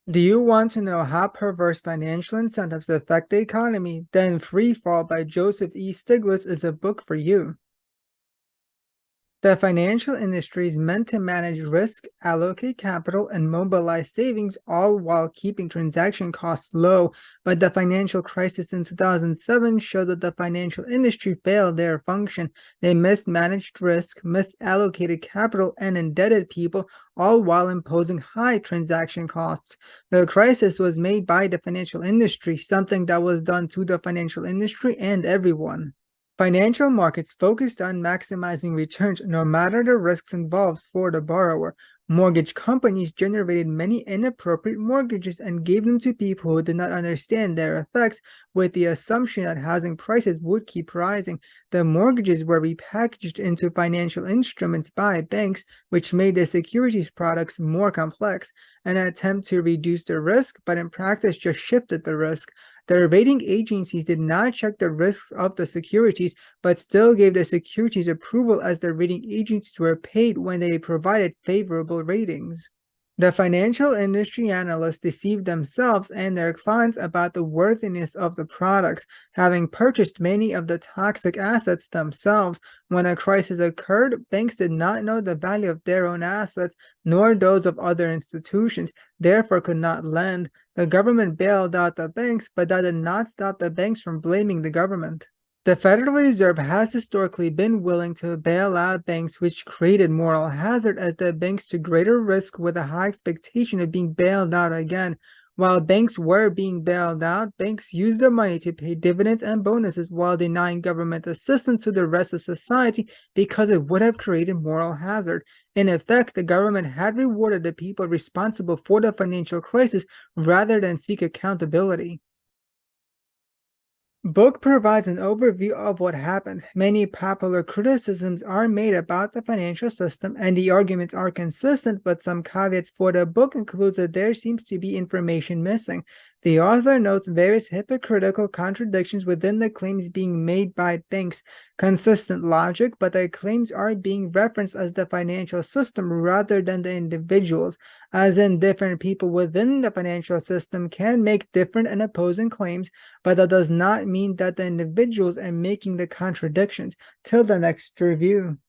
Do you want to know how perverse financial incentives affect the economy? Then Freefall by Joseph E. Stiglitz is a book for you. The financial industry is meant to manage risk, allocate capital, and mobilize savings, all while keeping transaction costs low. But the financial crisis in 2007 showed that the financial industry failed their function. They mismanaged risk, misallocated capital, and indebted people, all while imposing high transaction costs. The crisis was made by the financial industry, something that was done to the financial industry and everyone. Financial markets focused on maximizing returns no matter the risks involved for the borrower. Mortgage companies generated many inappropriate mortgages and gave them to people who did not understand their effects, with the assumption that housing prices would keep rising. The mortgages were repackaged into financial instruments by banks, which made the securities products more complex, an attempt to reduce the risk, but in practice just shifted the risk. The rating agencies did not check the risks of the securities, but still gave the securities approval as the rating agencies were paid when they provided favorable ratings. The financial industry analysts deceived themselves and their clients about the worthiness of the products, having purchased many of the toxic assets themselves. When a crisis occurred, banks did not know the value of their own assets, nor those of other institutions, therefore could not lend. The government bailed out the banks, but that did not stop the banks from blaming the government. The Federal Reserve has historically been willing to bail out banks, which created moral hazard as the banks took greater risk with a high expectation of being bailed out again. While banks were being bailed out, banks used the money to pay dividends and bonuses while denying government assistance to the rest of society because it would have created moral hazard. In effect, the government had rewarded the people responsible for the financial crisis rather than seek accountability. Book provides an overview of what happened. Many popular criticisms are made about the financial system, and the arguments are consistent, but some caveats for the book includes that there seems to be information missing. The author notes various hypocritical contradictions within the claims being made by banks. Consistent logic, but the claims are being referenced as the financial system rather than the individuals, as in different people within the financial system can make different and opposing claims, but that does not mean that the individuals are making the contradictions. Till the next review.